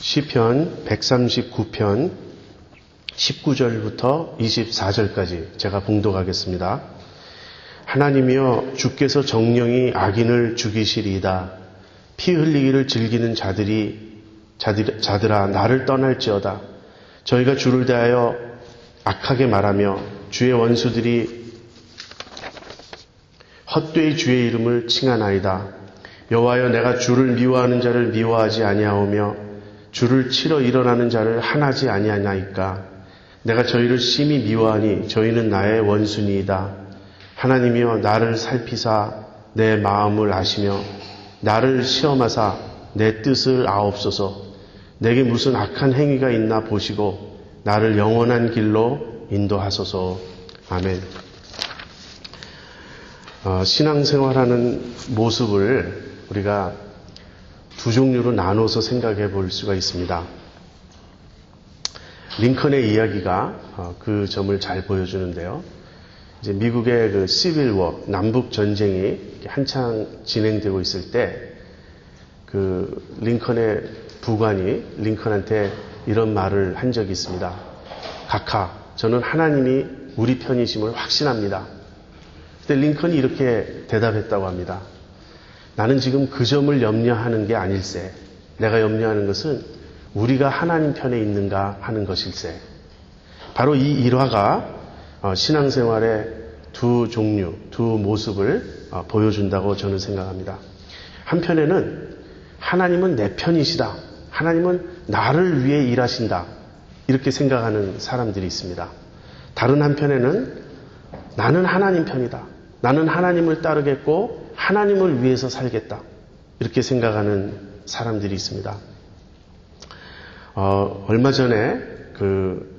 시편 139편 19절부터 24절까지 제가 봉독하겠습니다. 하나님이여, 주께서 정령이 악인을 죽이시리이다. 피 흘리기를 즐기는 자들아 나를 떠날지어다. 저희가 주를 대하여 악하게 말하며 주의 원수들이 헛되이 주의 이름을 칭하나이다. 여호와여, 내가 주를 미워하는 자를 미워하지 아니하오며 주를 치러 일어나는 자를 한하지 아니하나이까. 내가 저희를 심히 미워하니 저희는 나의 원수니이다. 하나님이여, 나를 살피사 내 마음을 아시며 나를 시험하사 내 뜻을 아옵소서. 내게 무슨 악한 행위가 있나 보시고 나를 영원한 길로 인도하소서. 아멘. 신앙생활하는 모습을 우리가 두 종류로 나눠서 생각해 볼 수가 있습니다. 링컨의 이야기가 그 점을 잘 보여주는데요. 이제 미국의 그 시빌워, 남북 전쟁이 한창 진행되고 있을 때 그 링컨의 부관이 링컨한테 이런 말을 한 적이 있습니다. 각하, 저는 하나님이 우리 편이심을 확신합니다. 그때 링컨이 이렇게 대답했다고 합니다. 나는 지금 그 점을 염려하는 게 아닐세. 내가 염려하는 것은 우리가 하나님 편에 있는가 하는 것일세. 바로 이 일화가 신앙생활의 두 종류, 두 모습을 보여준다고 저는 생각합니다. 한편에는 하나님은 내 편이시다. 하나님은 나를 위해 일하신다. 이렇게 생각하는 사람들이 있습니다. 다른 한편에는 나는 하나님 편이다. 나는 하나님을 따르겠고 하나님을 위해서 살겠다. 이렇게 생각하는 사람들이 있습니다. 얼마 전에 그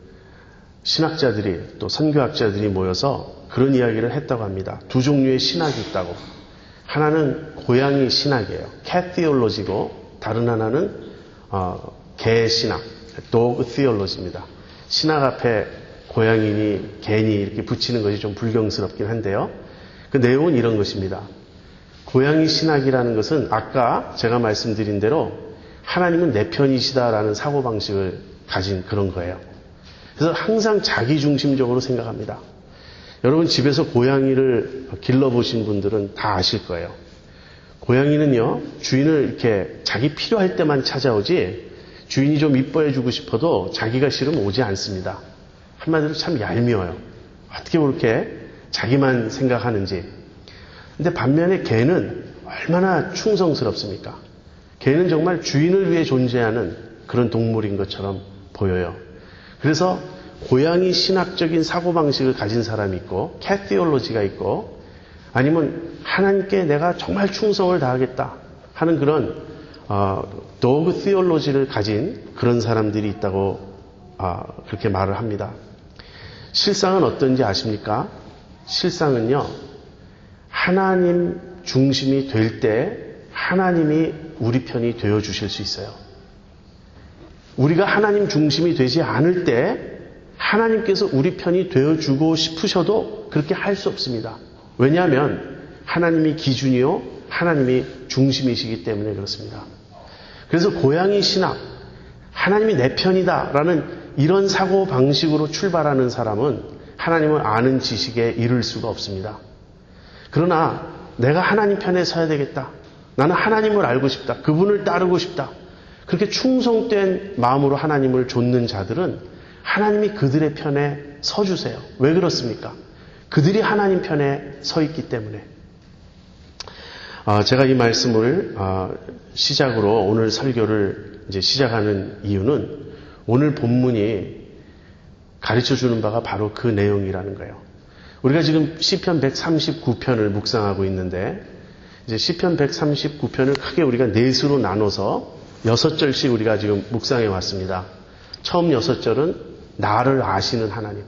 신학자들이 또 선교학자들이 모여서 그런 이야기를 했다고 합니다. 두 종류의 신학이 있다고. 하나는 고양이 신학이에요. cat theology고 다른 하나는 개 신학, dog theology입니다. 신학 앞에 고양이니 개니 이렇게 붙이는 것이 좀 불경스럽긴 한데요. 그 내용은 이런 것입니다. 고양이 신학이라는 것은 아까 제가 말씀드린 대로 하나님은 내 편이시다라는 사고방식을 가진 그런 거예요. 그래서 항상 자기중심적으로 생각합니다. 여러분 집에서 고양이를 길러보신 분들은 다 아실 거예요. 고양이는요, 주인을 이렇게 자기 필요할 때만 찾아오지 주인이 좀 이뻐해주고 싶어도 자기가 싫으면 오지 않습니다. 한마디로 참 얄미워요. 어떻게 그렇게 자기만 생각하는지. 근데 반면에 개는 얼마나 충성스럽습니까? 개는 정말 주인을 위해 존재하는 그런 동물인 것처럼 보여요. 그래서 고양이 신학적인 사고방식을 가진 사람이 있고 cat theology가 있고 아니면 하나님께 내가 정말 충성을 다하겠다 하는 그런 dog theology를 가진 그런 사람들이 있다고 그렇게 말을 합니다. 실상은 어떤지 아십니까? 실상은요, 하나님 중심이 될 때 하나님이 우리 편이 되어주실 수 있어요. 우리가 하나님 중심이 되지 않을 때 하나님께서 우리 편이 되어주고 싶으셔도 그렇게 할 수 없습니다. 왜냐하면 하나님이 기준이요, 하나님이 중심이시기 때문에 그렇습니다. 그래서 고양이 신학, 하나님이 내 편이다라는 이런 사고방식으로 출발하는 사람은 하나님을 아는 지식에 이를 수가 없습니다. 그러나 내가 하나님 편에 서야 되겠다. 나는 하나님을 알고 싶다. 그분을 따르고 싶다. 그렇게 충성된 마음으로 하나님을 좇는 자들은 하나님이 그들의 편에 서주세요. 왜 그렇습니까? 그들이 하나님 편에 서 있기 때문에. 제가 이 말씀을 시작으로 오늘 설교를 이제 시작하는 이유는 오늘 본문이 가르쳐주는 바가 바로 그 내용이라는 거예요. 우리가 지금 시편 139편을 묵상하고 있는데 이제 시편 139편을 크게 우리가 넷으로 나눠서 6절씩 우리가 지금 묵상해 왔습니다. 처음 6절은 나를 아시는 하나님.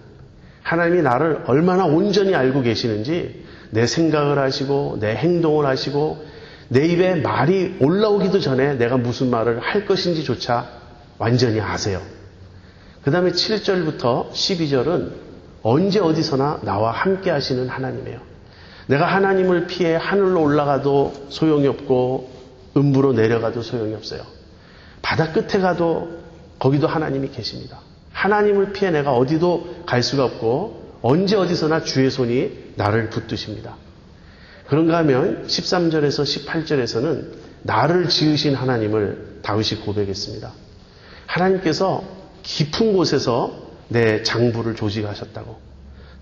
하나님이 나를 얼마나 온전히 알고 계시는지 내 생각을 아시고 내 행동을 아시고 내 입에 말이 올라오기도 전에 내가 무슨 말을 할 것인지조차 완전히 아세요. 그 다음에 7절부터 12절은 언제 어디서나 나와 함께 하시는 하나님이에요. 내가 하나님을 피해 하늘로 올라가도 소용이 없고 음부로 내려가도 소용이 없어요. 바다 끝에 가도 거기도 하나님이 계십니다. 하나님을 피해 내가 어디도 갈 수가 없고 언제 어디서나 주의 손이 나를 붙드십니다. 그런가 하면 13절에서 18절에서는 나를 지으신 하나님을 다윗이 고백했습니다. 하나님께서 깊은 곳에서 내 장부를 조직하셨다고,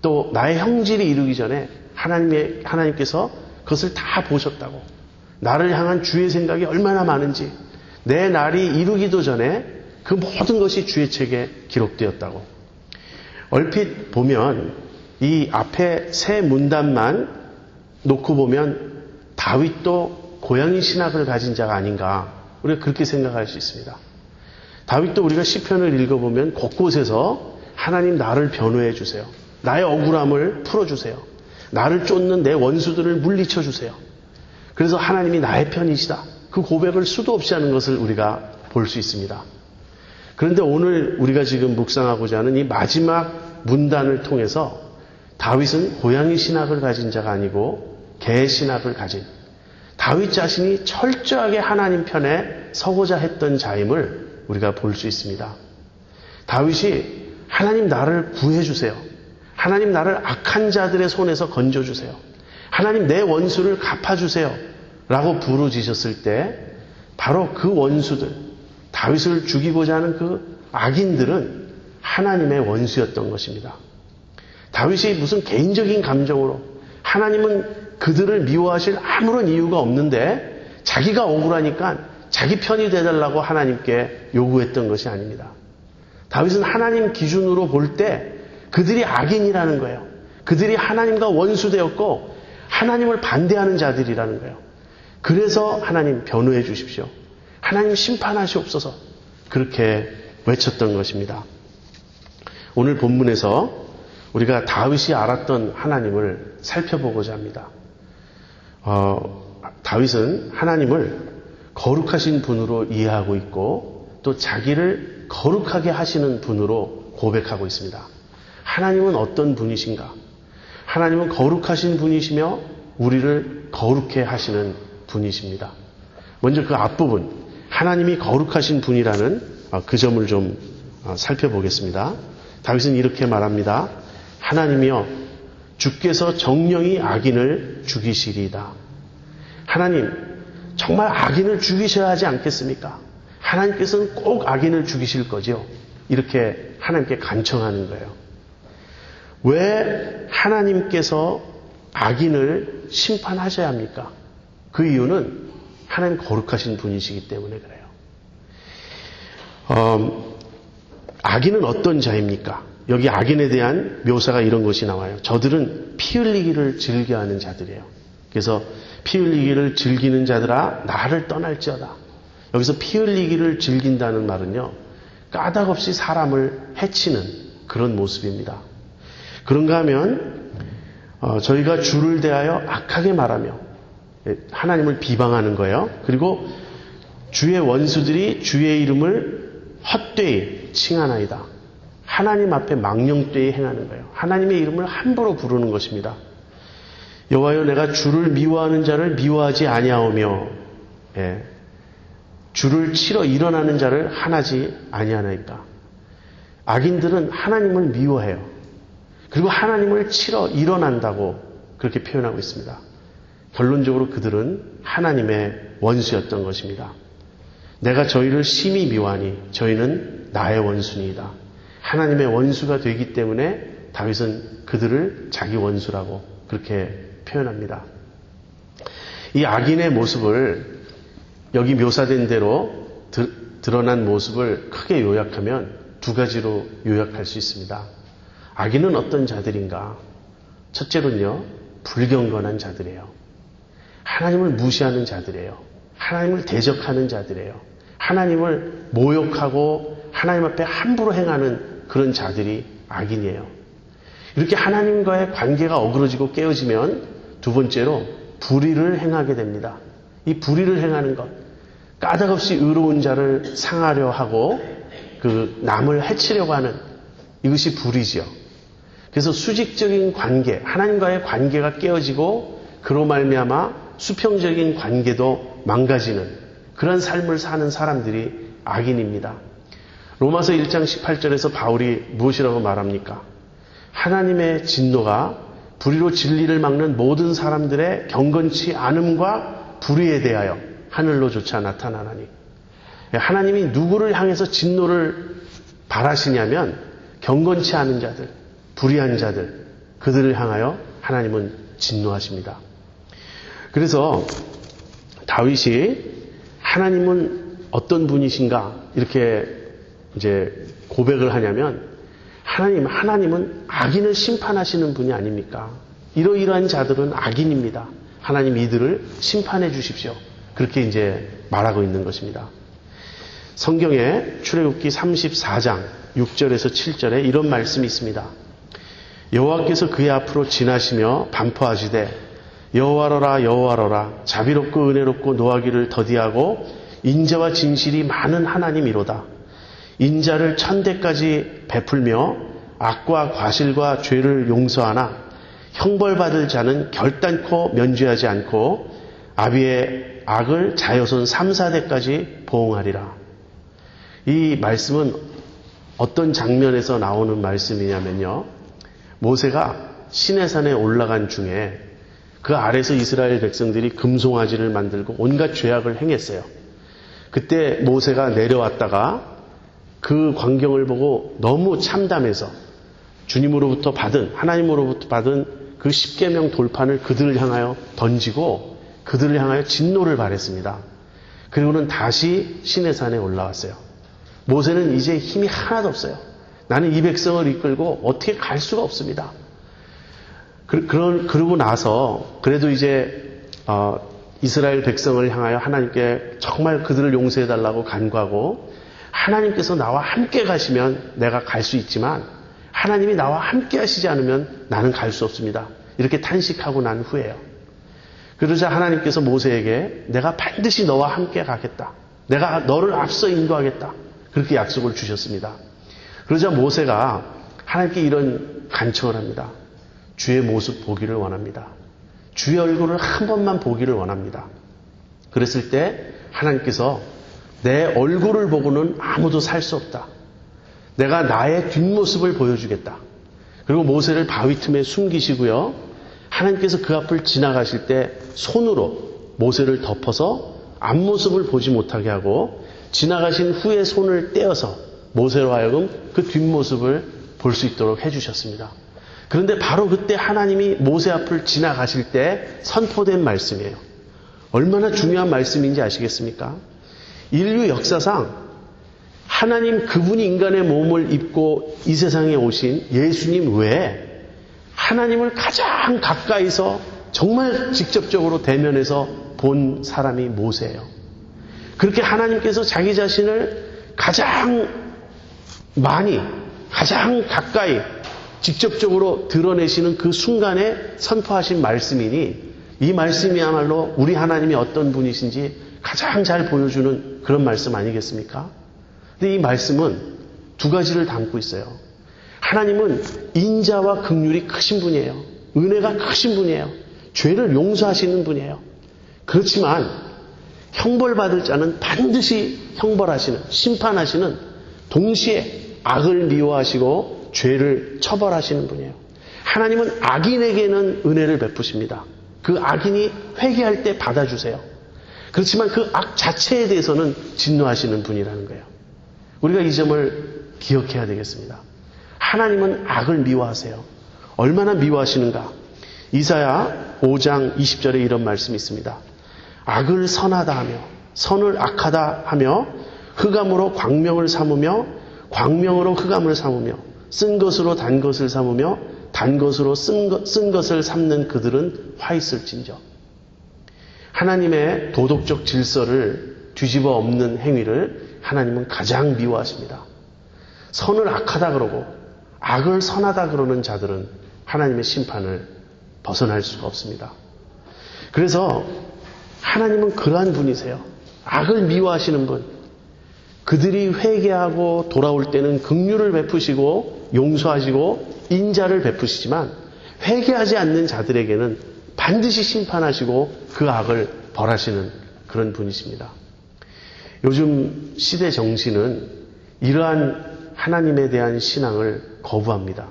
또 나의 형질이 이루기 전에 하나님께서 그것을 다 보셨다고, 나를 향한 주의 생각이 얼마나 많은지, 내 날이 이루기도 전에 그 모든 것이 주의 책에 기록되었다고. 얼핏 보면 이 앞에 세 문단만 놓고 보면 다윗도 고양이 신학을 가진 자가 아닌가, 우리가 그렇게 생각할 수 있습니다. 다윗도 우리가 시편을 읽어보면 곳곳에서 하나님 나를 변호해 주세요. 나의 억울함을 풀어주세요. 나를 쫓는 내 원수들을 물리쳐 주세요. 그래서 하나님이 나의 편이시다, 그 고백을 수도 없이 하는 것을 우리가 볼 수 있습니다. 그런데 오늘 우리가 지금 묵상하고자 하는 이 마지막 문단을 통해서 다윗은 고양이 신학을 가진 자가 아니고 개 신학을 가진, 다윗 자신이 철저하게 하나님 편에 서고자 했던 자임을 우리가 볼 수 있습니다. 다윗이 하나님 나를 구해주세요. 하나님 나를 악한 자들의 손에서 건져주세요. 하나님 내 원수를 갚아주세요 라고 부르짖었을 때 바로 그 원수들, 다윗을 죽이고자 하는 그 악인들은 하나님의 원수였던 것입니다. 다윗이 무슨 개인적인 감정으로, 하나님은 그들을 미워하실 아무런 이유가 없는데 자기가 억울하니까 자기 편이 되달라고 하나님께 요구했던 것이 아닙니다. 다윗은 하나님 기준으로 볼 때 그들이 악인이라는 거예요. 그들이 하나님과 원수되었고 하나님을 반대하는 자들이라는 거예요. 그래서 하나님 변호해 주십시오, 하나님 심판하시옵소서, 그렇게 외쳤던 것입니다. 오늘 본문에서 우리가 다윗이 알았던 하나님을 살펴보고자 합니다. 다윗은 하나님을 거룩하신 분으로 이해하고 있고 또 자기를 거룩하게 하시는 분으로 고백하고 있습니다. 하나님은 어떤 분이신가? 하나님은 거룩하신 분이시며 우리를 거룩해 하시는 분이십니다. 먼저 그 앞부분, 하나님이 거룩하신 분이라는 그 점을 좀 살펴보겠습니다. 다윗은 이렇게 말합니다. 하나님이여, 주께서 정령이 악인을 죽이시리이다. 하나님, 정말 악인을 죽이셔야 하지 않겠습니까? 하나님께서는 꼭 악인을 죽이실 거죠. 이렇게 하나님께 간청하는 거예요. 왜 하나님께서 악인을 심판하셔야 합니까? 그 이유는 하나님 거룩하신 분이시기 때문에 그래요. 악인은 어떤 자입니까? 여기 악인에 대한 묘사가 이런 것이 나와요. 저들은 피 흘리기를 즐겨하는 자들이에요. 그래서 피 흘리기를 즐기는 자들아 나를 떠날지어다. 여기서 피 흘리기를 즐긴다는 말은요, 까닭없이 사람을 해치는 그런 모습입니다. 그런가 하면 저희가 주를 대하여 악하게 말하며 하나님을 비방하는 거예요. 그리고 주의 원수들이 주의 이름을 헛되이 칭하나이다. 하나님 앞에 망령되이 행하는 거예요. 하나님의 이름을 함부로 부르는 것입니다. 여호와여, 내가 주를 미워하는 자를 미워하지 아니하오며 주를 치러 일어나는 자를 하나지 아니하나이까. 악인들은 하나님을 미워해요. 그리고 하나님을 치러 일어난다고 그렇게 표현하고 있습니다. 결론적으로 그들은 하나님의 원수였던 것입니다. 내가 저희를 심히 미워하니 저희는 나의 원수니이다. 하나님의 원수가 되기 때문에 다윗은 그들을 자기 원수라고 그렇게 표현합니다. 이 악인의 모습을, 여기 묘사된 대로 드러난 모습을 크게 요약하면 두 가지로 요약할 수 있습니다. 악인은 어떤 자들인가? 첫째로는요, 불경건한 자들이에요. 하나님을 무시하는 자들이에요. 하나님을 대적하는 자들이에요. 하나님을 모욕하고 하나님 앞에 함부로 행하는 그런 자들이 악인이에요. 이렇게 하나님과의 관계가 어그러지고 깨어지면 두 번째로 불의를 행하게 됩니다. 이 불의를 행하는 것, 까닭없이 의로운 자를 상하려 하고 그 남을 해치려고 하는, 이것이 불의지요. 그래서 수직적인 관계, 하나님과의 관계가 깨어지고 그로 말미암아 수평적인 관계도 망가지는 그런 삶을 사는 사람들이 악인입니다. 로마서 1장 18절에서 바울이 무엇이라고 말합니까? 하나님의 진노가 불의로 진리를 막는 모든 사람들의 경건치 않음과 불의에 대하여 하늘로조차 나타나나니. 하나님이 누구를 향해서 진노를 바라시냐면 경건치 않은 자들, 불의한 자들, 그들을 향하여 하나님은 진노하십니다. 그래서 다윗이 하나님은 어떤 분이신가 이렇게 이제 고백을 하냐면 하나님은 악인을 심판하시는 분이 아닙니까? 이러이러한 자들은 악인입니다. 하나님 이들을 심판해 주십시오. 그렇게 이제 말하고 있는 것입니다. 성경에 출애굽기 34장 6절에서 7절에 이런 말씀이 있습니다. 여호와께서 그의 앞으로 지나시며 반포하시되 여호와로라 여호와로라 자비롭고 은혜롭고 노하기를 더디하고 인자와 진실이 많은 하나님이로다. 인자를 천대까지 베풀며 악과 과실과 죄를 용서하나 형벌받을 자는 결단코 면죄하지 않고 아비의 악을 자여손 3, 4대까지 보응하리라. 이 말씀은 어떤 장면에서 나오는 말씀이냐면요. 모세가 시내산에 올라간 중에 그 아래서 이스라엘 백성들이 금송아지를 만들고 온갖 죄악을 행했어요. 그때 모세가 내려왔다가 그 광경을 보고 너무 참담해서 주님으로부터 받은, 하나님으로부터 받은 그 십계명 돌판을 그들을 향하여 던지고 그들을 향하여 진노를 발했습니다. 그리고는 다시 시내산에 올라왔어요. 모세는 이제 힘이 하나도 없어요. 나는 이 백성을 이끌고 어떻게 갈 수가 없습니다. 그러고 나서 그래도 이제 이스라엘 백성을 향하여 하나님께 정말 그들을 용서해달라고 간구하고 하나님께서 나와 함께 가시면 내가 갈 수 있지만 하나님이 나와 함께 하시지 않으면 나는 갈 수 없습니다. 이렇게 탄식하고 난 후에요. 그러자 하나님께서 모세에게 내가 반드시 너와 함께 가겠다. 내가 너를 앞서 인도하겠다. 그렇게 약속을 주셨습니다. 그러자 모세가 하나님께 이런 간청을 합니다. 주의 모습 보기를 원합니다. 주의 얼굴을 한 번만 보기를 원합니다. 그랬을 때 하나님께서 내 얼굴을 보고는 아무도 살 수 없다. 내가 나의 뒷모습을 보여주겠다. 그리고 모세를 바위 틈에 숨기시고요. 하나님께서 그 앞을 지나가실 때 손으로 모세를 덮어서 앞모습을 보지 못하게 하고 지나가신 후에 손을 떼어서 모세로 하여금 그 뒷모습을 볼 수 있도록 해주셨습니다. 그런데 바로 그때 하나님이 모세 앞을 지나가실 때 선포된 말씀이에요. 얼마나 중요한 말씀인지 아시겠습니까? 인류 역사상 하나님 그분이 인간의 몸을 입고 이 세상에 오신 예수님 외에 하나님을 가장 가까이서 정말 직접적으로 대면해서 본 사람이 모세예요. 그렇게 하나님께서 자기 자신을 가장 많이, 가장 가까이 직접적으로 드러내시는 그 순간에 선포하신 말씀이니 이 말씀이야말로 우리 하나님이 어떤 분이신지 가장 잘 보여주는 그런 말씀 아니겠습니까? 근데 이 말씀은 두 가지를 담고 있어요. 하나님은 인자와 긍휼이 크신 분이에요. 은혜가 크신 분이에요. 죄를 용서하시는 분이에요. 그렇지만 형벌받을 자는 반드시 형벌하시는, 심판하시는, 동시에 악을 미워하시고 죄를 처벌하시는 분이에요. 하나님은 악인에게는 은혜를 베푸십니다. 그 악인이 회개할 때 받아주세요. 그렇지만 그 악 자체에 대해서는 진노하시는 분이라는 거예요. 우리가 이 점을 기억해야 되겠습니다. 하나님은 악을 미워하세요. 얼마나 미워하시는가? 이사야 5장 20절에 이런 말씀이 있습니다. 악을 선하다 하며 선을 악하다 하며 흑암으로 광명을 삼으며 광명으로 흑암을 삼으며 쓴 것으로 단 것을 삼으며 단 것으로 쓴 것을 삼는 그들은 화 있을진저. 하나님의 도덕적 질서를 뒤집어 엎는 행위를 하나님은 가장 미워하십니다. 선을 악하다 그러고 악을 선하다 그러는 자들은 하나님의 심판을 벗어날 수가 없습니다. 그래서 하나님은 그러한 분이세요. 악을 미워하시는 분, 그들이 회개하고 돌아올 때는 긍휼을 베푸시고 용서하시고 인자를 베푸시지만 회개하지 않는 자들에게는 반드시 심판하시고 그 악을 벌하시는 그런 분이십니다. 요즘 시대 정신은 이러한 하나님에 대한 신앙을 거부합니다.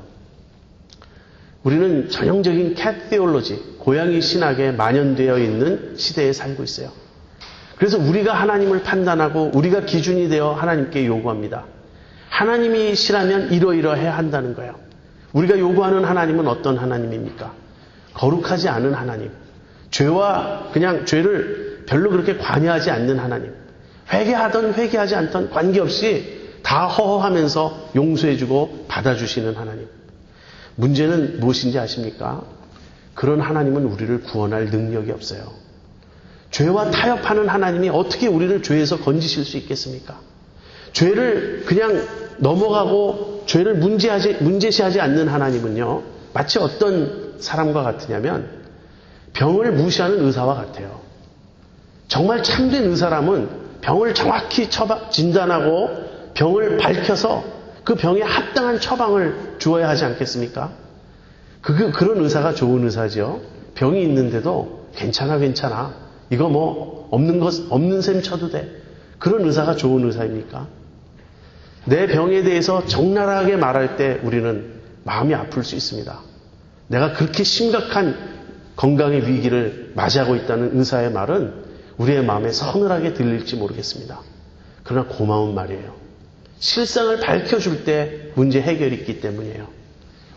우리는 전형적인 캣 테올로지, 고양이 신학에 만연되어 있는 시대에 살고 있어요. 그래서 우리가 하나님을 판단하고 우리가 기준이 되어 하나님께 요구합니다. 하나님이시라면 이러이러해야 한다는 거예요. 우리가 요구하는 하나님은 어떤 하나님입니까? 거룩하지 않은 하나님. 죄와 그냥 죄를 별로 그렇게 관여하지 않는 하나님. 회개하던 회개하지 않던 관계없이 다 허허하면서 용서해주고 받아주시는 하나님. 문제는 무엇인지 아십니까? 그런 하나님은 우리를 구원할 능력이 없어요. 죄와 타협하는 하나님이 어떻게 우리를 죄에서 건지실 수 있겠습니까? 죄를 그냥 넘어가고 죄를 문제시하지 않는 하나님은요, 마치 어떤 사람과 같으냐면 병을 무시하는 의사와 같아요. 정말 참된 의사라면 병을 정확히 진단하고 병을 밝혀서 그 병에 합당한 처방을 주어야 하지 않겠습니까? 그런 의사가 좋은 의사죠. 병이 있는데도 괜찮아. 이거 뭐 없는 셈 쳐도 돼. 그런 의사가 좋은 의사입니까? 내 병에 대해서 적나라하게 말할 때 우리는 마음이 아플 수 있습니다. 내가 그렇게 심각한 건강의 위기를 맞이하고 있다는 의사의 말은 우리의 마음에 서늘하게 들릴지 모르겠습니다. 그러나 고마운 말이에요. 실상을 밝혀줄 때 문제 해결이 있기 때문이에요.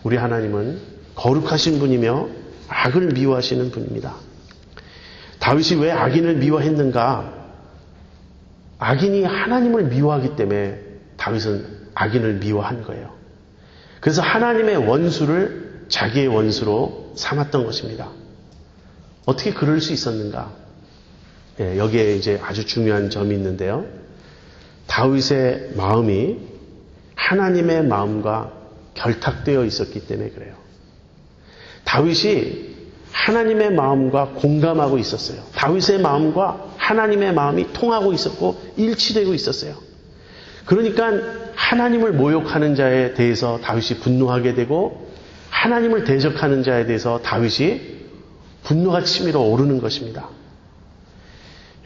우리 하나님은 거룩하신 분이며 악을 미워하시는 분입니다. 다윗이 왜 악인을 미워했는가? 악인이 하나님을 미워하기 때문에 다윗은 악인을 미워한 거예요. 그래서 하나님의 원수를 자기의 원수로 삼았던 것입니다. 어떻게 그럴 수 있었는가? 여기에 이제 아주 중요한 점이 있는데요. 다윗의 마음이 하나님의 마음과 결탁되어 있었기 때문에 그래요. 다윗이 하나님의 마음과 공감하고 있었어요. 다윗의 마음과 하나님의 마음이 통하고 있었고 일치되고 있었어요. 그러니까 하나님을 모욕하는 자에 대해서 다윗이 분노하게 되고 하나님을 대적하는 자에 대해서 다윗이 분노가 치밀어 오르는 것입니다.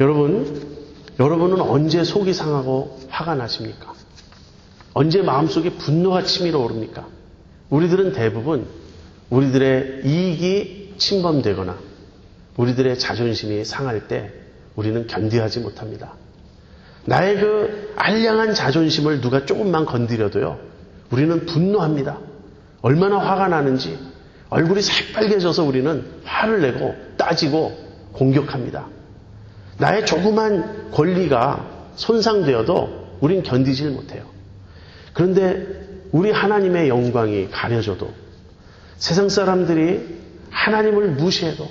여러분은 언제 속이 상하고 화가 나십니까? 언제 마음속에 분노가 치밀어 오릅니까? 우리들은 대부분 우리들의 이익이 침범되거나 우리들의 자존심이 상할 때 우리는 견디하지 못합니다. 나의 그 알량한 자존심을 누가 조금만 건드려도요, 우리는 분노합니다. 얼마나 화가 나는지 얼굴이 새빨개져서 우리는 화를 내고 따지고 공격합니다. 나의 조그만 권리가 손상되어도 우린 견디질 못해요. 그런데 우리 하나님의 영광이 가려져도 세상 사람들이 하나님을 무시해도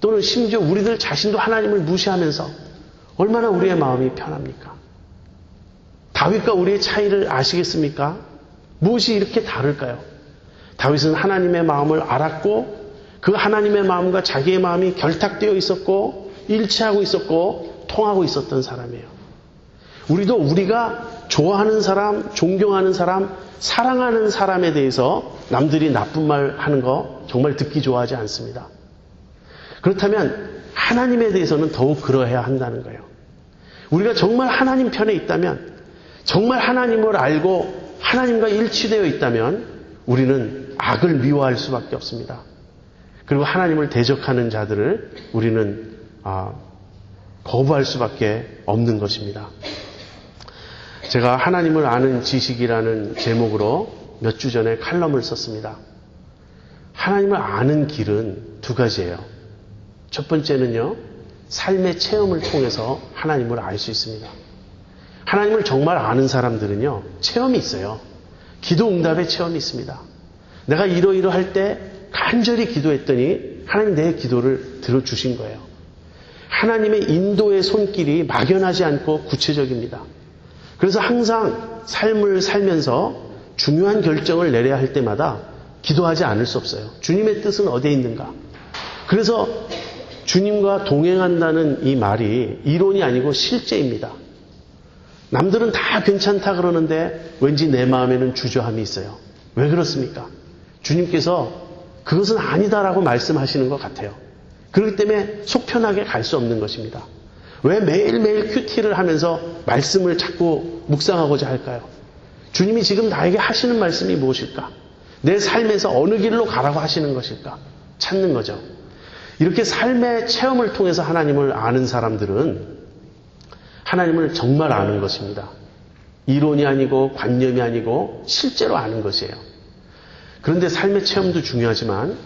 또는 심지어 우리들 자신도 하나님을 무시하면서 얼마나 우리의 마음이 편합니까? 다윗과 우리의 차이를 아시겠습니까? 무엇이 이렇게 다를까요? 다윗은 하나님의 마음을 알았고 그 하나님의 마음과 자기의 마음이 결탁되어 있었고 일치하고 있었고 통하고 있었던 사람이에요. 우리도 우리가 좋아하는 사람, 존경하는 사람, 사랑하는 사람에 대해서 남들이 나쁜 말 하는 거 정말 듣기 좋아하지 않습니다. 그렇다면 하나님에 대해서는 더욱 그러해야 한다는 거예요. 우리가 정말 하나님 편에 있다면, 정말 하나님을 알고 하나님과 일치되어 있다면 우리는 악을 미워할 수밖에 없습니다. 그리고 하나님을 대적하는 자들을 우리는 거부할 수밖에 없는 것입니다. 제가 하나님을 아는 지식이라는 제목으로 몇 주 전에 칼럼을 썼습니다. 하나님을 아는 길은 두 가지예요. 첫 번째는요, 삶의 체험을 통해서 하나님을 알 수 있습니다. 하나님을 정말 아는 사람들은요, 체험이 있어요. 기도 응답의 체험이 있습니다. 내가 이러이러할 때 간절히 기도했더니 하나님 내 기도를 들어주신 거예요. 하나님의 인도의 손길이 막연하지 않고 구체적입니다. 그래서 항상 삶을 살면서 중요한 결정을 내려야 할 때마다 기도하지 않을 수 없어요. 주님의 뜻은 어디에 있는가? 그래서 주님과 동행한다는 이 말이 이론이 아니고 실제입니다. 남들은 다 괜찮다 그러는데 왠지 내 마음에는 주저함이 있어요. 왜 그렇습니까? 주님께서 그것은 아니다라고 말씀하시는 것 같아요. 그렇기 때문에 속 편하게 갈 수 없는 것입니다. 왜 매일매일 큐티를 하면서 말씀을 자꾸 묵상하고자 할까요? 주님이 지금 나에게 하시는 말씀이 무엇일까? 내 삶에서 어느 길로 가라고 하시는 것일까? 찾는 거죠. 이렇게 삶의 체험을 통해서 하나님을 아는 사람들은 하나님을 정말 아는 것입니다. 이론이 아니고 관념이 아니고 실제로 아는 것이에요. 그런데 삶의 체험도 중요하지만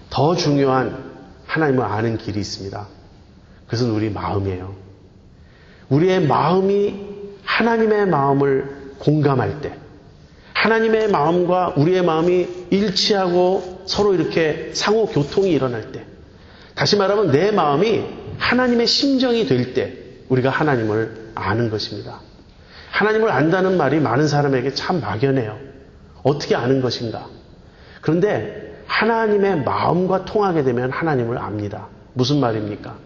더 중요한 하나님을 아는 길이 있습니다. 그것은 우리 마음이에요. 우리의 마음이 하나님의 마음을 공감할 때, 하나님의 마음과 우리의 마음이 일치하고 서로 이렇게 상호 교통이 일어날 때, 다시 말하면 내 마음이 하나님의 심정이 될 때 우리가 하나님을 아는 것입니다. 하나님을 안다는 말이 많은 사람에게 참 막연해요. 어떻게 아는 것인가? 그런데 하나님의 마음과 통하게 되면 하나님을 압니다. 무슨 말입니까?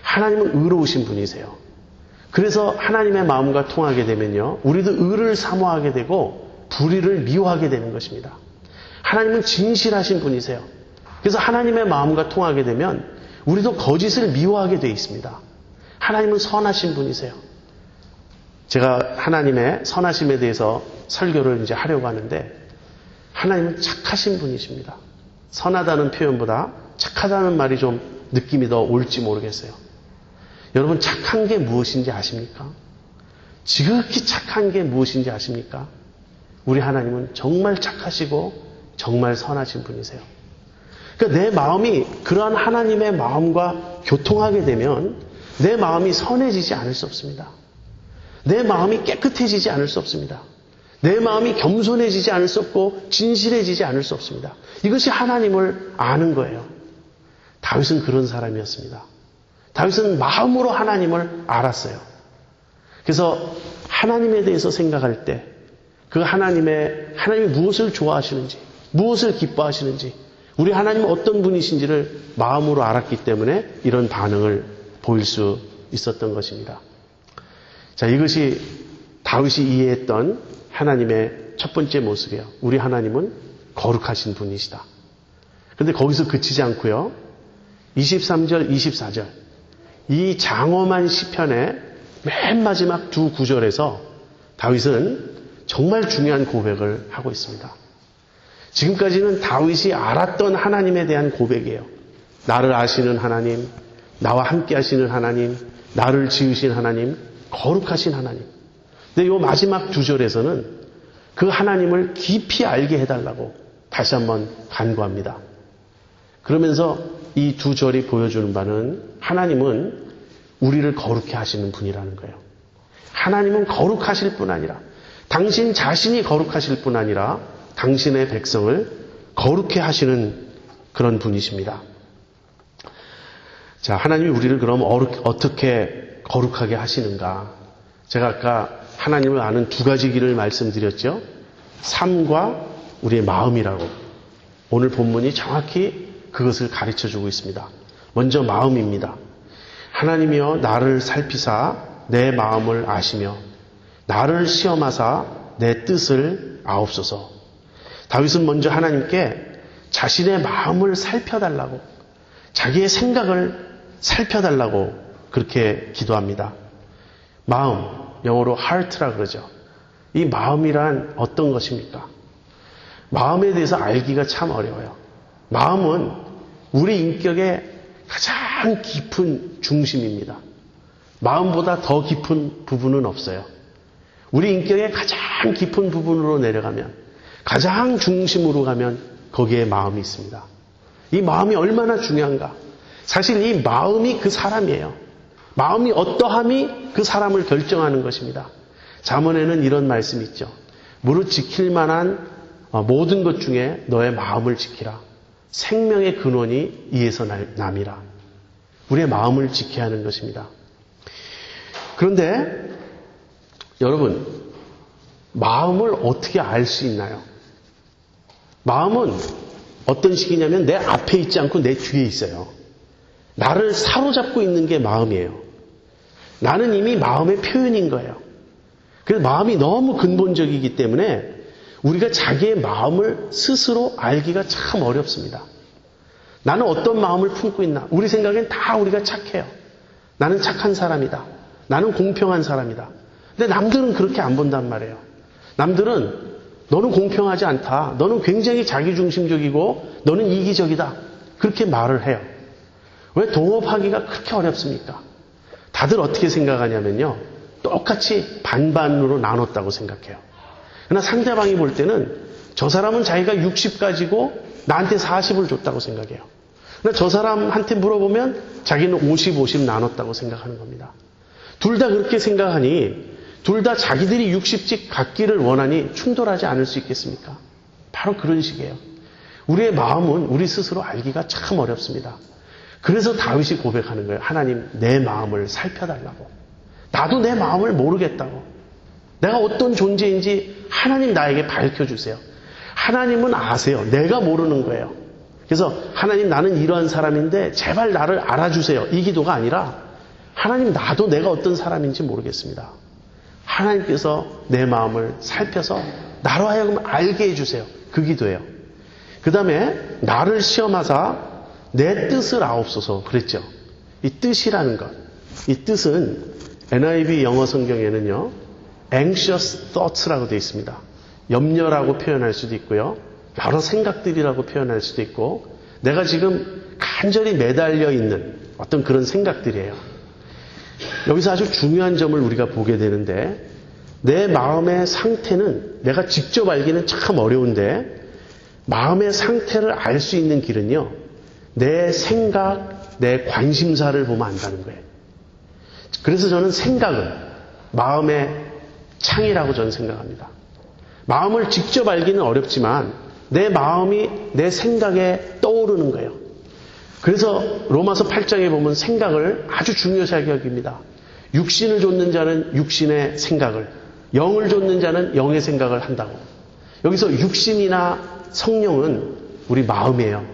하나님은 의로우신 분이세요. 그래서 하나님의 마음과 통하게 되면요, 우리도 의를 사모하게 되고 불의를 미워하게 되는 것입니다. 하나님은 진실하신 분이세요. 그래서 하나님의 마음과 통하게 되면 우리도 거짓을 미워하게 되어 있습니다. 하나님은 선하신 분이세요. 제가 하나님의 선하심에 대해서 설교를 이제 하려고 하는데, 하나님은 착하신 분이십니다. 선하다는 표현보다 착하다는 말이 좀 느낌이 더 옳지 모르겠어요. 여러분, 착한 게 무엇인지 아십니까? 지극히 착한 게 무엇인지 아십니까? 우리 하나님은 정말 착하시고 정말 선하신 분이세요. 그러니까 내 마음이 그러한 하나님의 마음과 교통하게 되면 내 마음이 선해지지 않을 수 없습니다. 내 마음이 깨끗해지지 않을 수 없습니다. 내 마음이 겸손해지지 않을 수 없고 진실해지지 않을 수 없습니다. 이것이 하나님을 아는 거예요. 다윗은 그런 사람이었습니다. 다윗은 마음으로 하나님을 알았어요. 그래서 하나님에 대해서 생각할 때 그 하나님이 무엇을 좋아하시는지, 무엇을 기뻐하시는지, 우리 하나님은 어떤 분이신지를 마음으로 알았기 때문에 이런 반응을 보일 수 있었던 것입니다. 자, 이것이 다윗이 이해했던 하나님의 첫 번째 모습이에요. 우리 하나님은 거룩하신 분이시다. 그런데 거기서 그치지 않고요. 23절, 24절 이 장엄한 시편의 맨 마지막 두 구절에서 다윗은 정말 중요한 고백을 하고 있습니다. 지금까지는 다윗이 알았던 하나님에 대한 고백이에요. 나를 아시는 하나님, 나와 함께 하시는 하나님, 나를 지으신 하나님, 거룩하신 하나님. 근데 이 마지막 두 절에서는 그 하나님을 깊이 알게 해달라고 다시 한번 간구합니다. 그러면서 이 두 절이 보여주는 바는 하나님은 우리를 거룩해 하시는 분이라는 거예요. 하나님은 거룩하실 뿐 아니라 당신 자신이 거룩하실 뿐 아니라 당신의 백성을 거룩해 하시는 그런 분이십니다. 자, 하나님이 우리를 그럼 어떻게 거룩하게 하시는가? 제가 아까 하나님을 아는 두 가지 길을 말씀드렸죠. 삶과 우리의 마음이라고. 오늘 본문이 정확히 그것을 가르쳐주고 있습니다. 먼저 마음입니다. 하나님이여 나를 살피사 내 마음을 아시며 나를 시험하사 내 뜻을 아옵소서. 다윗은 먼저 하나님께 자신의 마음을 살펴달라고, 자기의 생각을 살펴달라고 그렇게 기도합니다. 마음, 영어로 heart라 그러죠. 이 마음이란 어떤 것입니까? 마음에 대해서 알기가 참 어려워요. 마음은 우리 인격의 가장 깊은 중심입니다. 마음보다 더 깊은 부분은 없어요. 우리 인격의 가장 깊은 부분으로 내려가면, 가장 중심으로 가면 거기에 마음이 있습니다. 이 마음이 얼마나 중요한가? 사실 이 마음이 그 사람이에요. 마음이 어떠함이 그 사람을 결정하는 것입니다. 잠언에는 이런 말씀이 있죠. 무릇 지킬 만한 모든 것 중에 너의 마음을 지키라. 생명의 근원이 이에서 남이라. 우리의 마음을 지켜야 하는 것입니다. 그런데 여러분, 마음을 어떻게 알 수 있나요? 마음은 어떤 식이냐면 내 앞에 있지 않고 내 뒤에 있어요. 나를 사로잡고 있는 게 마음이에요. 나는 이미 마음의 표현인 거예요. 그래서 마음이 너무 근본적이기 때문에 우리가 자기의 마음을 스스로 알기가 참 어렵습니다. 나는 어떤 마음을 품고 있나? 우리 생각엔 다 우리가 착해요. 나는 착한 사람이다. 나는 공평한 사람이다. 근데 남들은 그렇게 안 본단 말이에요. 남들은 너는 공평하지 않다. 너는 굉장히 자기중심적이고 너는 이기적이다. 그렇게 말을 해요. 왜 동업하기가 그렇게 어렵습니까? 다들 어떻게 생각하냐면요. 똑같이 반반으로 나눴다고 생각해요. 그러나 상대방이 볼 때는 저 사람은 자기가 60 가지고 나한테 40을 줬다고 생각해요. 그러나 저 사람한테 물어보면 자기는 50, 50 나눴다고 생각하는 겁니다. 둘 다 그렇게 생각하니 둘 다 자기들이 60씩 갖기를 원하니 충돌하지 않을 수 있겠습니까? 바로 그런 식이에요. 우리의 마음은 우리 스스로 알기가 참 어렵습니다. 그래서 다윗이 고백하는 거예요. 하나님, 내 마음을 살펴달라고. 나도 내 마음을 모르겠다고. 내가 어떤 존재인지 하나님 나에게 밝혀주세요. 하나님은 아세요. 내가 모르는 거예요. 그래서 하나님, 나는 이러한 사람인데 제발 나를 알아주세요. 이 기도가 아니라 하나님, 나도 내가 어떤 사람인지 모르겠습니다. 하나님께서 내 마음을 살펴서 나로 하여금 알게 해주세요. 그 기도예요. 그 다음에 나를 시험하사 내 뜻을 아옵소서 그랬죠. 이 뜻이라는 것. 이 뜻은 NIV 영어 성경에는요. anxious thoughts라고 되어 있습니다. 염려라고 표현할 수도 있고요. 여러 생각들이라고 표현할 수도 있고 내가 지금 간절히 매달려 있는 어떤 그런 생각들이에요. 여기서 아주 중요한 점을 우리가 보게 되는데 내 마음의 상태는 내가 직접 알기는 참 어려운데 마음의 상태를 알 수 있는 길은요. 내 생각, 내 관심사를 보면 안다는 거예요. 그래서 저는 생각은 마음의 창이라고 저는 생각합니다. 마음을 직접 알기는 어렵지만 내 마음이 내 생각에 떠오르는 거예요. 그래서 로마서 8장에 보면 생각을 아주 중요시하게 여깁니다. 육신을 좇는 자는 육신의 생각을, 영을 좇는 자는 영의 생각을 한다고. 여기서 육신이나 성령은 우리 마음이에요.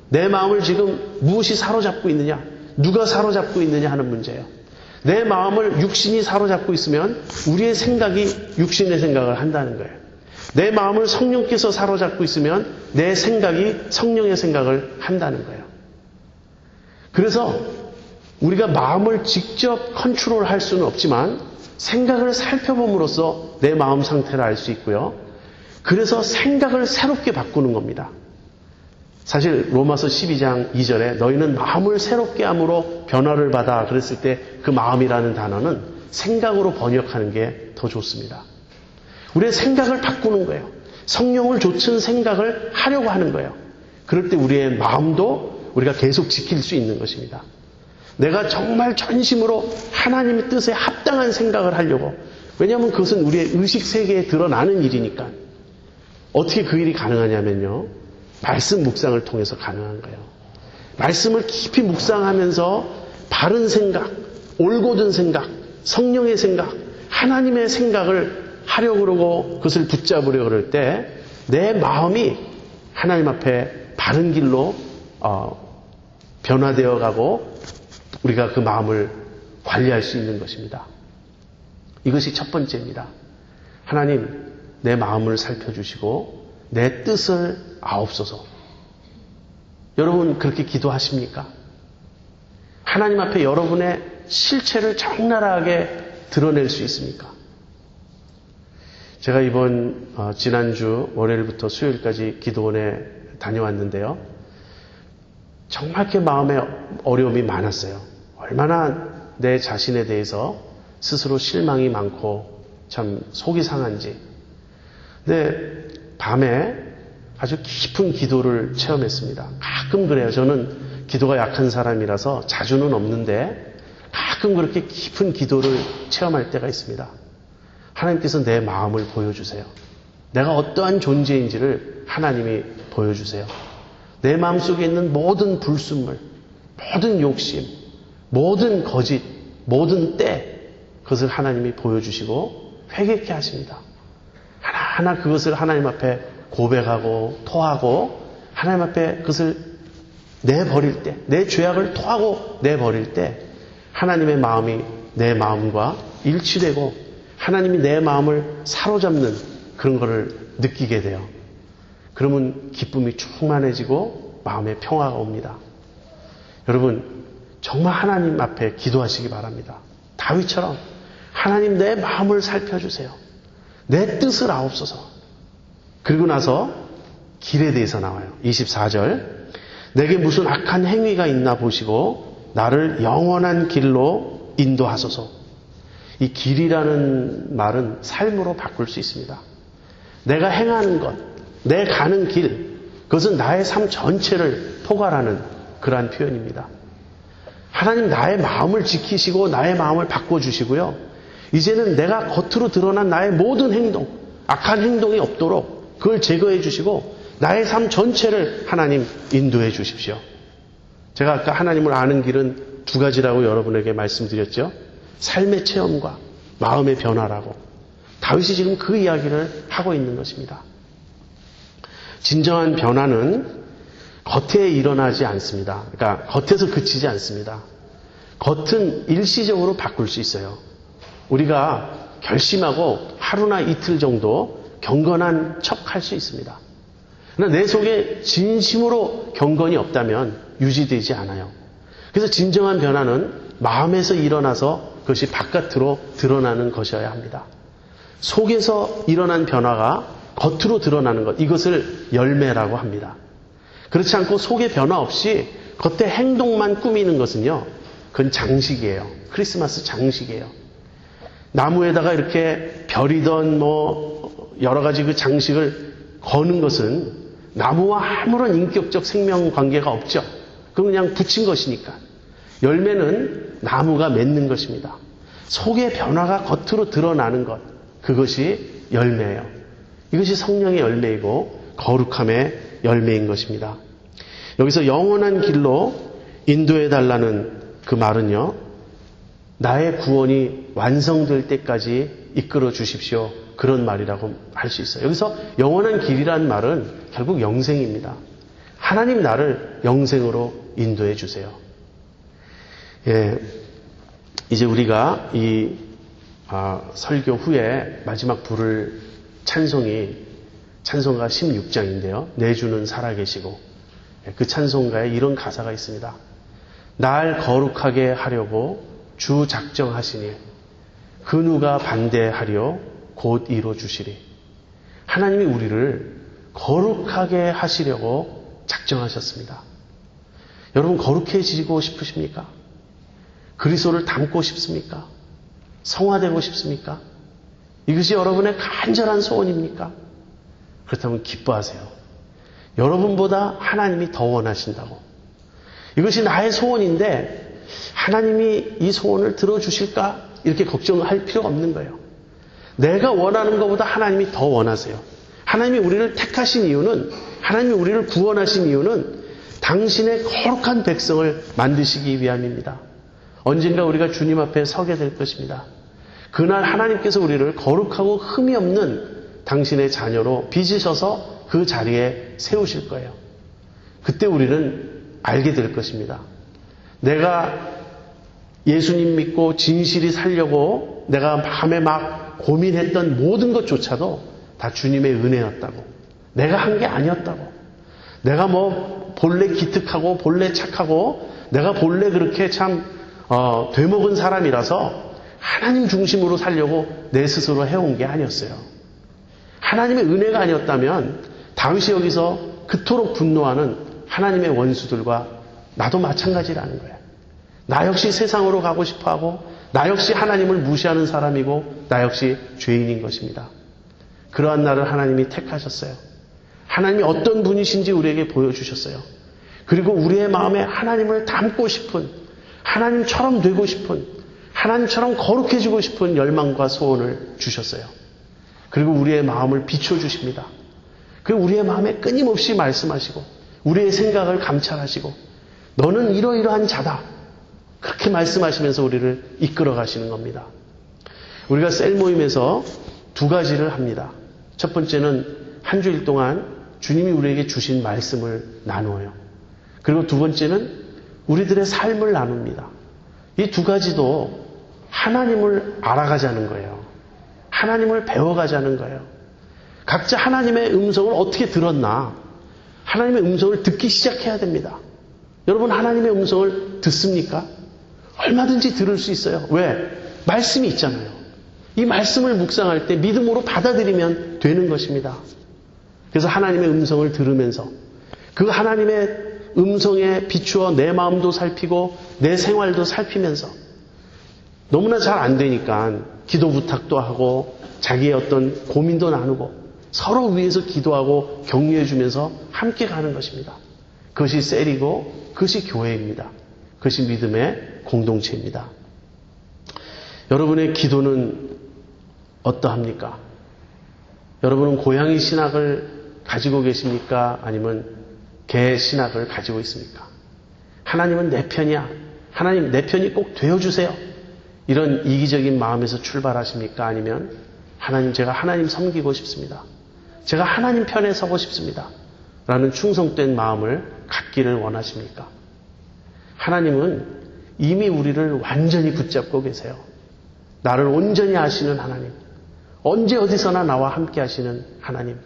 내 마음을 지금 무엇이 사로잡고 있느냐, 누가 사로잡고 있느냐 하는 문제예요. 내 마음을 육신이 사로잡고 있으면 우리의 생각이 육신의 생각을 한다는 거예요. 내 마음을 성령께서 사로잡고 있으면 내 생각이 성령의 생각을 한다는 거예요. 그래서 우리가 마음을 직접 컨트롤할 수는 없지만 생각을 살펴봄으로써 내 마음 상태를 알 수 있고요. 그래서 생각을 새롭게 바꾸는 겁니다. 사실 로마서 12장 2절에 너희는 마음을 새롭게 함으로 변화를 받아 그랬을 때 그 마음이라는 단어는 생각으로 번역하는 게 더 좋습니다. 우리의 생각을 바꾸는 거예요. 성령을 좇은 생각을 하려고 하는 거예요. 그럴 때 우리의 마음도 우리가 계속 지킬 수 있는 것입니다. 내가 정말 전심으로 하나님의 뜻에 합당한 생각을 하려고. 왜냐하면 그것은 우리의 의식 세계에 드러나는 일이니까. 어떻게 그 일이 가능하냐면요. 말씀 묵상을 통해서 가능한 거예요. 말씀을 깊이 묵상하면서 바른 생각, 올곧은 생각, 성령의 생각, 하나님의 생각을 하려고 그러고 그것을 붙잡으려고 그럴 때 내 마음이 하나님 앞에 바른 길로 변화되어 가고 우리가 그 마음을 관리할 수 있는 것입니다. 이것이 첫 번째입니다. 하나님, 내 마음을 살펴주시고 내 뜻을 아옵소서. 여러분 그렇게 기도하십니까? 하나님 앞에 여러분의 실체를 적나라하게 드러낼 수 있습니까? 제가 이번 지난주 월요일부터 수요일까지 기도원에 다녀왔는데요. 정말 그 마음에 어려움이 많았어요. 얼마나 내 자신에 대해서 스스로 실망이 많고 참 속이 상한지. 근데 밤에 아주 깊은 기도를 체험했습니다. 가끔 그래요. 저는 기도가 약한 사람이라서 자주는 없는데 가끔 그렇게 깊은 기도를 체험할 때가 있습니다. 하나님께서 내 마음을 보여주세요. 내가 어떠한 존재인지를 하나님이 보여주세요. 내 마음속에 있는 모든 불순물, 모든 욕심, 모든 거짓, 모든 때 그것을 하나님이 보여주시고 회개케 하십니다. 하나하나 그것을 하나님 앞에 고백하고 토하고 하나님 앞에 그것을 내버릴 때, 내 죄악을 토하고 내버릴 때 하나님의 마음이 내 마음과 일치되고 하나님이 내 마음을 사로잡는 그런 거를 느끼게 돼요. 그러면 기쁨이 충만해지고 마음에 평화가 옵니다. 여러분, 정말 하나님 앞에 기도하시기 바랍니다. 다윗처럼 하나님 내 마음을 살펴주세요. 내 뜻을 아옵소서. 그리고 나서 길에 대해서 나와요. 24절. 내게 무슨 악한 행위가 있나 보시고 나를 영원한 길로 인도하소서. 이 길이라는 말은 삶으로 바꿀 수 있습니다. 내가 행하는 것, 내 가는 길, 그것은 나의 삶 전체를 포괄하는 그러한 표현입니다. 하나님 나의 마음을 지키시고 나의 마음을 바꿔주시고요. 이제는 내가 겉으로 드러난 나의 모든 행동, 악한 행동이 없도록 그걸 제거해 주시고 나의 삶 전체를 하나님 인도해 주십시오. 제가 아까 하나님을 아는 길은 두 가지라고 여러분에게 말씀드렸죠. 삶의 체험과 마음의 변화라고. 다윗이 지금 그 이야기를 하고 있는 것입니다. 진정한 변화는 겉에 일어나지 않습니다. 그러니까 겉에서 그치지 않습니다. 겉은 일시적으로 바꿀 수 있어요. 우리가 결심하고 하루나 이틀 정도 경건한 척 할 수 있습니다. 그러나 내 속에 진심으로 경건이 없다면 유지되지 않아요. 그래서 진정한 변화는 마음에서 일어나서 그것이 바깥으로 드러나는 것이어야 합니다. 속에서 일어난 변화가 겉으로 드러나는 것, 이것을 열매라고 합니다. 그렇지 않고 속에 변화 없이 겉에 행동만 꾸미는 것은요, 그건 장식이에요. 크리스마스 장식이에요. 나무에다가 이렇게 별이던 여러 가지 그 장식을 거는 것은 나무와 아무런 인격적 생명 관계가 없죠. 그건 그냥 붙인 것이니까. 열매는 나무가 맺는 것입니다. 속의 변화가 겉으로 드러나는 것, 그것이 열매예요. 이것이 성령의 열매이고 거룩함의 열매인 것입니다. 여기서 영원한 길로 인도해달라는 그 말은요, 나의 구원이 완성될 때까지 이끌어 주십시오. 그런 말이라고 할 수 있어요. 여기서 영원한 길이라는 말은 결국 영생입니다. 하나님 나를 영생으로 인도해 주세요. 예, 이제 우리가 이 설교 후에 마지막 부를 찬송가 16장인데요. 내 주는 살아계시고, 그 찬송가에 이런 가사가 있습니다. 날 거룩하게 하려고 주 작정하시니 그 누가 반대하려 곧 이루어주시리. 하나님이 우리를 거룩하게 하시려고 작정하셨습니다. 여러분, 거룩해지고 싶으십니까? 그리스도를 닮고 싶습니까? 성화되고 싶습니까? 이것이 여러분의 간절한 소원입니까? 그렇다면 기뻐하세요. 여러분보다 하나님이 더 원하신다고. 이것이 나의 소원인데 하나님이 이 소원을 들어주실까? 이렇게 걱정할 필요가 없는 거예요. 내가 원하는 것보다 하나님이 더 원하세요. 하나님이 우리를 택하신 이유는, 하나님이 우리를 구원하신 이유는 당신의 거룩한 백성을 만드시기 위함입니다. 언젠가 우리가 주님 앞에 서게 될 것입니다. 그날 하나님께서 우리를 거룩하고 흠이 없는 당신의 자녀로 빚으셔서 그 자리에 세우실 거예요. 그때 우리는 알게 될 것입니다. 내가 예수님 믿고 진실이 살려고 내가 마음에 막 고민했던 모든 것조차도 다 주님의 은혜였다고. 내가 한 게 아니었다고. 내가 본래 기특하고 본래 착하고 내가 본래 그렇게 참 되먹은 사람이라서 하나님 중심으로 살려고 내 스스로 해온 게 아니었어요. 하나님의 은혜가 아니었다면 다윗이 여기서 그토록 분노하는 하나님의 원수들과 나도 마찬가지라는 거예요. 나 역시 세상으로 가고 싶어하고 나 역시 하나님을 무시하는 사람이고 나 역시 죄인인 것입니다. 그러한 나를 하나님이 택하셨어요. 하나님이 어떤 분이신지 우리에게 보여주셨어요. 그리고 우리의 마음에 하나님을 닮고 싶은, 하나님처럼 되고 싶은, 하나님처럼 거룩해지고 싶은 열망과 소원을 주셨어요. 그리고 우리의 마음을 비춰주십니다. 그리고 우리의 마음에 끊임없이 말씀하시고 우리의 생각을 감찰하시고 너는 이러이러한 자다. 그렇게 말씀하시면서 우리를 이끌어 가시는 겁니다. 우리가 셀 모임에서 두 가지를 합니다. 첫 번째는 한 주일 동안 주님이 우리에게 주신 말씀을 나누어요. 그리고 두 번째는 우리들의 삶을 나눕니다. 이 두 가지도 하나님을 알아가자는 거예요. 하나님을 배워가자는 거예요. 각자 하나님의 음성을 어떻게 들었나? 하나님의 음성을 듣기 시작해야 됩니다. 여러분 하나님의 음성을 듣습니까? 얼마든지 들을 수 있어요. 왜? 말씀이 있잖아요. 이 말씀을 묵상할 때 믿음으로 받아들이면 되는 것입니다. 그래서 하나님의 음성을 들으면서 그 하나님의 음성에 비추어 내 마음도 살피고 내 생활도 살피면서 너무나 잘 안 되니까 기도 부탁도 하고 자기의 어떤 고민도 나누고 서로 위해서 기도하고 격려해 주면서 함께 가는 것입니다. 그것이 셀이고 그것이 교회입니다. 그것이 믿음의 공동체입니다. 여러분의 기도는 어떠합니까? 여러분은 고양이 신학을 가지고 계십니까? 아니면 개 신학을 가지고 있습니까? 하나님은 내 편이야. 하나님 내 편이 꼭 되어주세요. 이런 이기적인 마음에서 출발하십니까? 아니면 하나님 제가 하나님 섬기고 싶습니다. 제가 하나님 편에 서고 싶습니다. 라는 충성된 마음을 갖기를 원하십니까? 하나님은 이미 우리를 완전히 붙잡고 계세요. 나를 온전히 아시는 하나님. 언제 어디서나 나와 함께 하시는 하나님.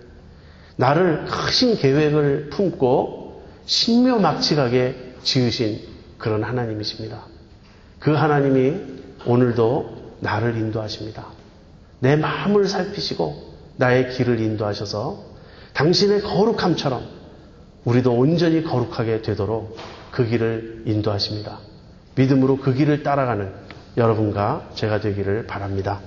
나를 크신 계획을 품고 신묘막측하게 지으신 그런 하나님이십니다. 그 하나님이 오늘도 나를 인도하십니다. 내 마음을 살피시고 나의 길을 인도하셔서 당신의 거룩함처럼 우리도 온전히 거룩하게 되도록 그 길을 인도하십니다. 믿음으로 그 길을 따라가는 여러분과 제가 되기를 바랍니다.